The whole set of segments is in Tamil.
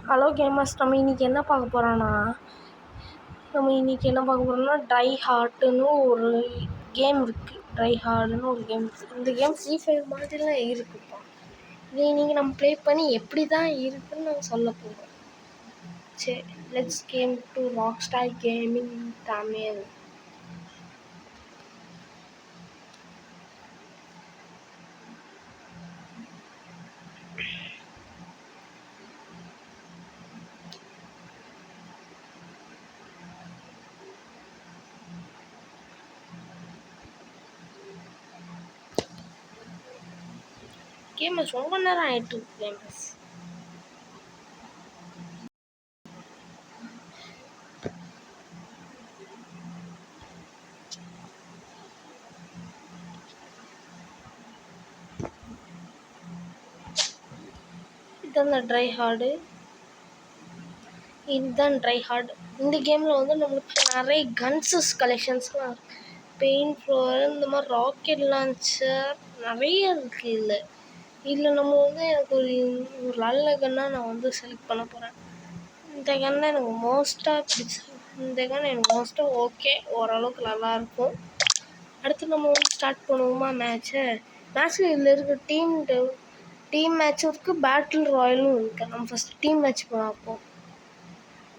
ஹலோ கேமர்ஸ், நம்ம இன்றைக்கி என்ன பார்க்க போகிறோன்னா ட்ரை ஹார்ட்டுன்னு ஒரு கேம் இருக்குது. இந்த கேம் ஃப்ரீ ஃபயர் மாதிரிலாம் இருக்குப்பா. இதை இன்றைக்கி நம்ம ப்ளே பண்ணி எப்படி தான் இருக்குதுன்னு நான் சொல்ல போகிறோம். சரி, let's came to Rockstar gaming Tamil. Gamers ரொம்ப நேரம் ஆகிட்டு கேமர்ஸ். இதுதான் ட்ரை ஹார்டு. இந்த கேமில் வந்து நம்மளுக்கு நிறைய கன்ஸஸ் கலெக்ஷன்ஸ்லாம் பெயிண்ட் ஃப்ளோர், இந்த மாதிரி ராக்கெட் லான்ச்சர் நிறைய இருக்குது. இதில் நம்ம வந்து எனக்கு ஒரு நல்ல கன்னாக நான் வந்து செலக்ட் பண்ண போகிறேன். இந்த கன்னை எனக்கு மோஸ்ட்டாக ஓகே, ஓரளவுக்கு நல்லாயிருக்கும். அடுத்து நம்ம வந்து ஸ்டார்ட் பண்ணுவோமா மேட்ச்சில் இதில் இருக்க டீம் மேட்சும் இருக்குது, பேட்டில் ராயலும் இருக்குது. நம்ம ஃபஸ்ட்டு டீம் மேட்ச் பார்ப்போம்.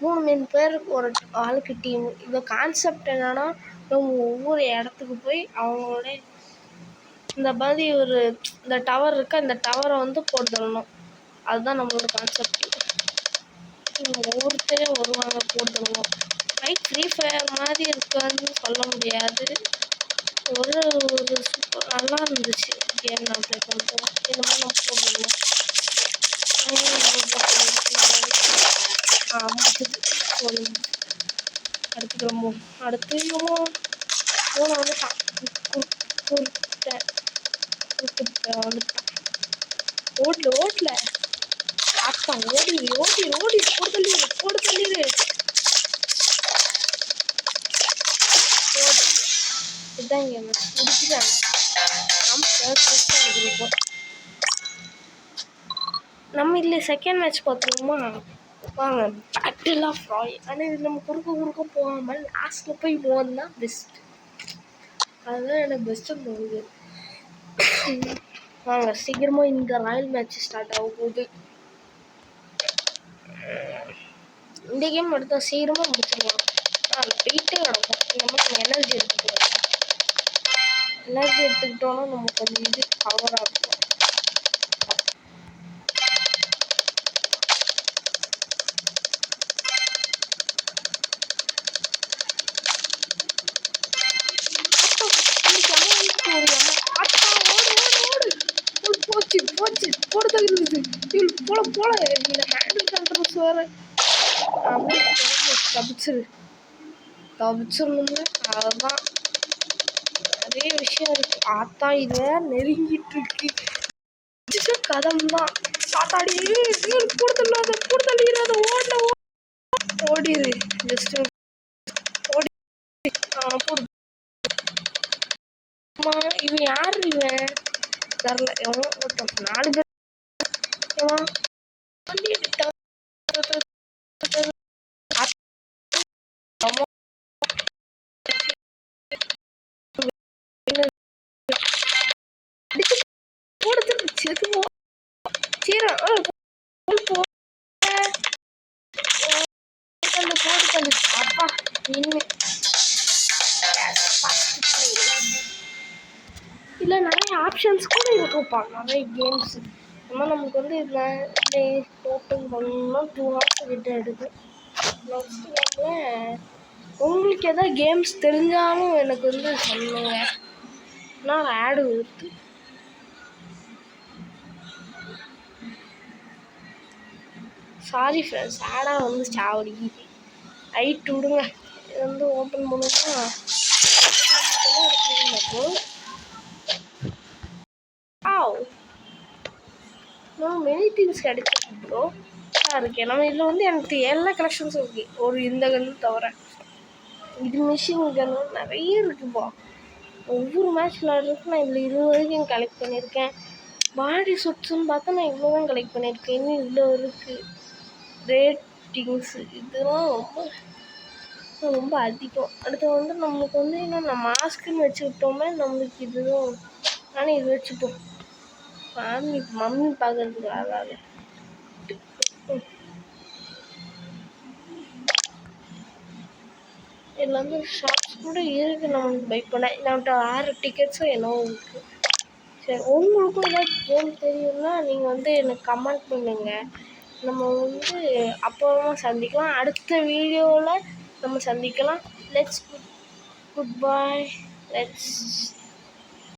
3 பேர் ஒரு ஆளுக்கு டீம். இந்த கான்செப்ட் என்னென்னா, நம்ம ஒவ்வொரு இடத்துக்கு போய் அவங்களோட இந்த மாதிரி இந்த டவர் இருக்குது, அந்த டவரை வந்து போட்டுடணும். அதுதான் நம்மளோட கான்செப்ட். ஒவ்வொருத்தரையும் வருவாங்க, போட்டுடணும். லைக் ஃப்ரீ ஃபயர் மாதிரி இருக்காதுன்னு சொல்ல முடியாது. ஒரு சூப்பர் நல்லா இருந்துச்சு கேம். நான் ப்ளே பண்ணுறோம் இந்த மாதிரி நம்ம போட்டுடணும். அடுத்து ஓட்டல அப்பா ஓடி போடு தள்ளிடு. இதுதான் கேம் முடிச்சுட்டாங்க. நம்ம இதில் செகண்ட் மேட்ச் பார்த்துருவோமா? வாங்க, பேட்டில் ஆஃப் ராய். ஆனால் இது நம்ம குறுக்க போகாமல் லாஸ்ட்டில் போய் மோதுனா பெஸ்ட். அதுதான் எனக்கு பெஸ்ட்டுன்னு தோணுது. வாங்க சீக்கிரமாக இந்த ராயல் மேட்ச் ஸ்டார்ட் ஆக போகுது. இந்த கேம் எடுத்தால் சீக்கிரமாக முடிச்சிடலாம். வெயிட்டே கிடக்கும். இந்த மாதிரி நம்ம எனர்ஜி எடுத்துக்கிட்டோன்னா நம்ம கொஞ்சம் இது பவராக இருக்கும். போல இந்த ஹேண்டில் கண்ட்ரோல்ஸ் வேறு தப்பிச்சிடணும்ல. அதுதான் நிறைய விஷயம் இருக்குது. ஆத்தா இது வேற நெருங்கிட்டு இருக்கு. கதம் தான் சாத்தாடி போடுதல்லாத ஓடிடு. ஜஸ்ட் ஓடி போடு. இவன் யாரு? இவன் தரல. எவன் 4 பேர் இதில் நிறைய ஆப்ஷன்ஸ் கூட இருக்குப்பா. நிறைய கேம்ஸ் ஆனால் நமக்கு வந்து இதில் ஓப்பன் பண்ணணும்னா 2 hours கிட்ட எடுக்கும். நெக்ஸ்ட் கேமில் உங்களுக்கு எதாவது கேம்ஸ் தெரிஞ்சாலும் எனக்கு வந்து சொல்லுங்க. நான் ஆடு ஊற்று. சாரி ஃப்ரெண்ட்ஸ், ஆடாக வந்து சாவடிக்குது. ரைட் விடுங்க. இது வந்து ஓப்பன் பண்ணுவோம்னா மெனி திங்ஸ் கிடைச்சிருக்கு ப்ரோ. இருக்கேன் நம்ம இதில் வந்து எனக்கு எல்லா கலெக்ஷன்ஸும் இருக்குது. ஒரு இந்த கன்று தவிர இது மிஷின் கன்று நிறைய இருக்குப்பா. ஒவ்வொரு மேட்ச் விளாட்றதுக்கு நான் இதில் 20 வரைக்கும் கலெக்ட் பண்ணியிருக்கேன். பாடி சுட்ஸுன்னு பார்த்தா நான் இவ்வளோ தான் கலெக்ட் பண்ணியிருக்கேன். இன்னும் இவ்வளோ இருக்குது. ரேட்டிங்ஸு இதெல்லாம் ரொம்ப அதிகம். அடுத்து வந்து நம்மளுக்கு வந்து இன்னும் நம்ம மாஸ்க்குன்னு வச்சுக்கிட்டோமே நம்மளுக்கு இதுவும் ஆனால் இது வச்சுப்போம் மம்மி பார்க்கறதுக்கு அழகாக. இதில் வந்து ஷாப்ஸ் கூட இருக்குது நம்மளுக்கு பை பண்ண. நம்மகிட்ட 6 டிக்கெட்ஸும் என்னவோ இருக்குது. சரி, உங்களுக்கும் ஏதாவது கேம் தெரியும்னா நீங்கள் வந்து எனக்கு கமெண்ட் பண்ணுங்கள். நம்ம வந்து அப்புறமா சந்திக்கலாம். அடுத்த வீடியோவில் நம்ம சந்திக்கலாம். Good bye. லெட்ஸ்